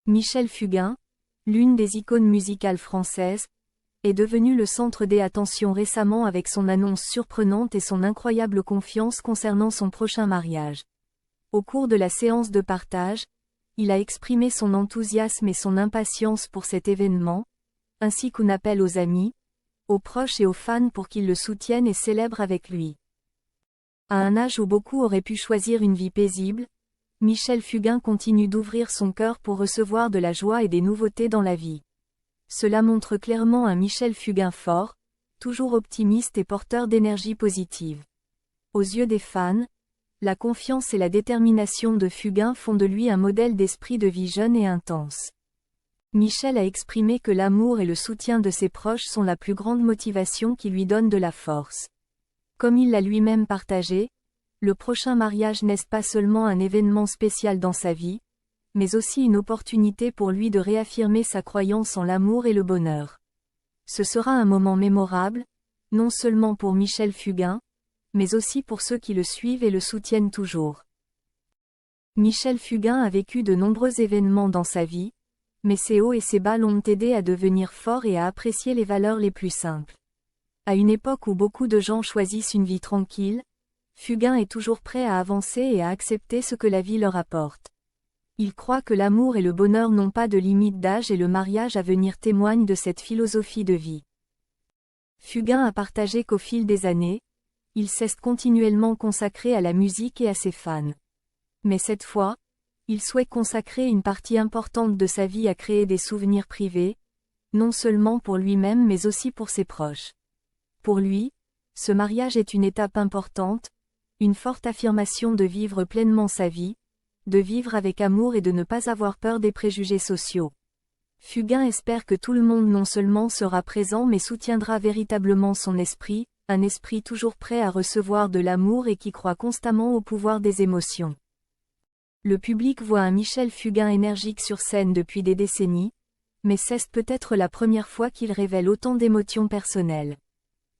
Michel Fugain, l'une des icônes musicales françaises, est devenu le centre des attentions récemment avec son annonce surprenante et son incroyable confiance concernant son prochain mariage. Au cours de la séance de partage, il a exprimé son enthousiasme et son impatience pour cet événement, ainsi qu'un appel aux amis, aux proches et aux fans pour qu'ils le soutiennent et célèbrent avec lui. À un âge où beaucoup auraient pu choisir une vie paisible, Michel Fugain continue d'ouvrir son cœur pour recevoir de la joie et des nouveautés dans la vie. Cela montre clairement un Michel Fugain fort, toujours optimiste et porteur d'énergie positive. Aux yeux des fans, la confiance et la détermination de Fugain font de lui un modèle d'esprit de vie jeune et intense. Michel a exprimé que l'amour et le soutien de ses proches sont la plus grande motivation qui lui donne de la force. Comme il l'a lui-même partagé, le prochain mariage n'est pas seulement un événement spécial dans sa vie, mais aussi une opportunité pour lui de réaffirmer sa croyance en l'amour et le bonheur. Ce sera un moment mémorable, non seulement pour Michel Fugain, mais aussi pour ceux qui le suivent et le soutiennent toujours. Michel Fugain a vécu de nombreux événements dans sa vie, mais ses hauts et ses bas l'ont aidé à devenir fort et à apprécier les valeurs les plus simples. À une époque où beaucoup de gens choisissent une vie tranquille, Fugain est toujours prêt à avancer et à accepter ce que la vie leur apporte. Il croit que l'amour et le bonheur n'ont pas de limite d'âge et le mariage à venir témoigne de cette philosophie de vie. Fugain a partagé qu'au fil des années, il s'est continuellement consacré à la musique et à ses fans. Mais cette fois, il souhaite consacrer une partie importante de sa vie à créer des souvenirs privés, non seulement pour lui-même mais aussi pour ses proches. Pour lui, ce mariage est une étape importante, une forte affirmation de vivre pleinement sa vie, de vivre avec amour et de ne pas avoir peur des préjugés sociaux. Fugain espère que tout le monde non seulement sera présent mais soutiendra véritablement son esprit, un esprit toujours prêt à recevoir de l'amour et qui croit constamment au pouvoir des émotions. Le public voit un Michel Fugain énergique sur scène depuis des décennies, mais c'est peut-être la première fois qu'il révèle autant d'émotions personnelles.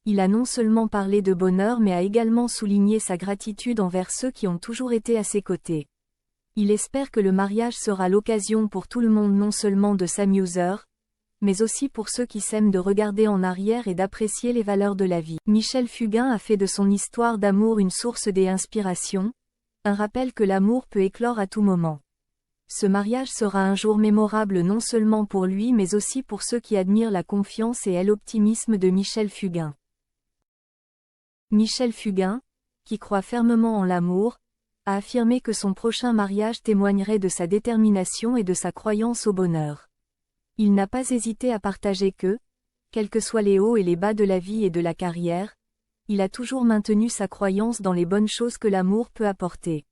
Il a non seulement parlé de bonheur mais a également souligné sa gratitude envers ceux qui ont toujours été à ses côtés. Il espère que le mariage sera l'occasion pour tout le monde non seulement de s'amuser, mais aussi pour ceux qui s'aiment de regarder en arrière et d'apprécier les valeurs de la vie. Michel Fugain a fait de son histoire d'amour une source d'inspiration, un rappel que l'amour peut éclore à tout moment. Ce mariage sera un jour mémorable non seulement pour lui mais aussi pour ceux qui admirent la confiance et l'optimisme de Michel Fugain. Michel Fugain, qui croit fermement en l'amour, a affirmé que son prochain mariage témoignerait de sa détermination et de sa croyance au bonheur. Il n'a pas hésité à partager que, quels que soient les hauts et les bas de la vie et de la carrière, il a toujours maintenu sa croyance dans les bonnes choses que l'amour peut apporter.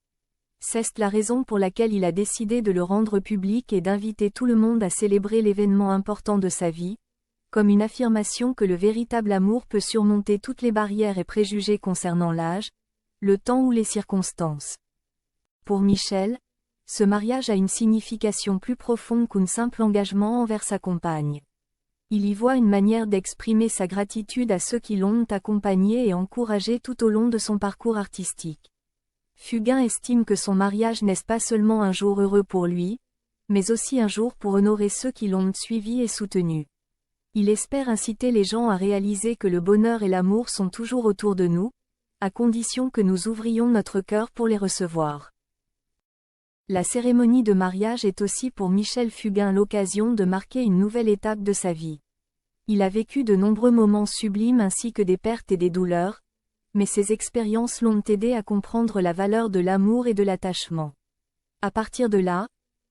C'est la raison pour laquelle il a décidé de le rendre public et d'inviter tout le monde à célébrer l'événement important de sa vie, comme une affirmation que le véritable amour peut surmonter toutes les barrières et préjugés concernant l'âge, le temps ou les circonstances. Pour Michel, ce mariage a une signification plus profonde qu'un simple engagement envers sa compagne. Il y voit une manière d'exprimer sa gratitude à ceux qui l'ont accompagné et encouragé tout au long de son parcours artistique. Fugain estime que son mariage n'est pas seulement un jour heureux pour lui, mais aussi un jour pour honorer ceux qui l'ont suivi et soutenu. Il espère inciter les gens à réaliser que le bonheur et l'amour sont toujours autour de nous, à condition que nous ouvrions notre cœur pour les recevoir. La cérémonie de mariage est aussi pour Michel Fugain l'occasion de marquer une nouvelle étape de sa vie. Il a vécu de nombreux moments sublimes ainsi que des pertes et des douleurs, mais ces expériences l'ont aidé à comprendre la valeur de l'amour et de l'attachement. À partir de là,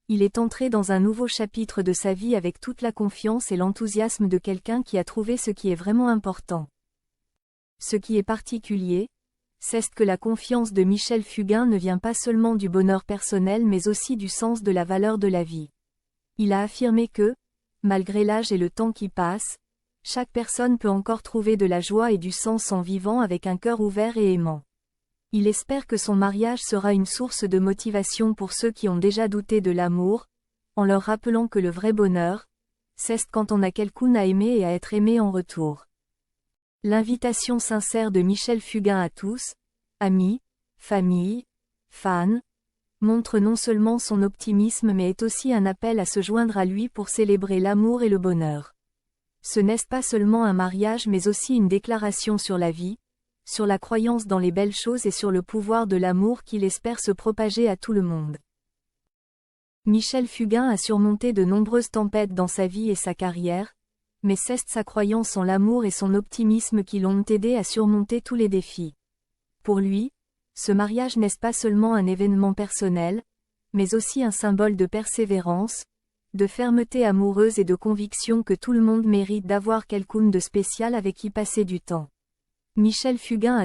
il est entré dans un nouveau chapitre de sa vie avec toute la confiance et l'enthousiasme de quelqu'un qui a trouvé ce qui est vraiment important. Ce qui est particulier, c'est que la confiance de Michel Fugain ne vient pas seulement du bonheur personnel mais aussi du sens de la valeur de la vie. Il a affirmé que, malgré l'âge et le temps qui passe, chaque personne peut encore trouver de la joie et du sens en vivant avec un cœur ouvert et aimant. Il espère que son mariage sera une source de motivation pour ceux qui ont déjà douté de l'amour, en leur rappelant que le vrai bonheur, c'est quand on a quelqu'un à aimer et à être aimé en retour. L'invitation sincère de Michel Fugain à tous, amis, famille, fans, montre non seulement son optimisme mais est aussi un appel à se joindre à lui pour célébrer l'amour et le bonheur. Ce n'est pas seulement un mariage mais aussi une déclaration sur la vie, sur la croyance dans les belles choses et sur le pouvoir de l'amour qu'il espère se propager à tout le monde. Michel Fugain a surmonté de nombreuses tempêtes dans sa vie et sa carrière, mais c'est sa croyance en l'amour et son optimisme qui l'ont aidé à surmonter tous les défis. Pour lui, ce mariage n'est pas seulement un événement personnel, mais aussi un symbole de persévérance, de fermeté amoureuse et de conviction que tout le monde mérite d'avoir quelqu'un de spécial avec qui passer du temps. Michel Fugain a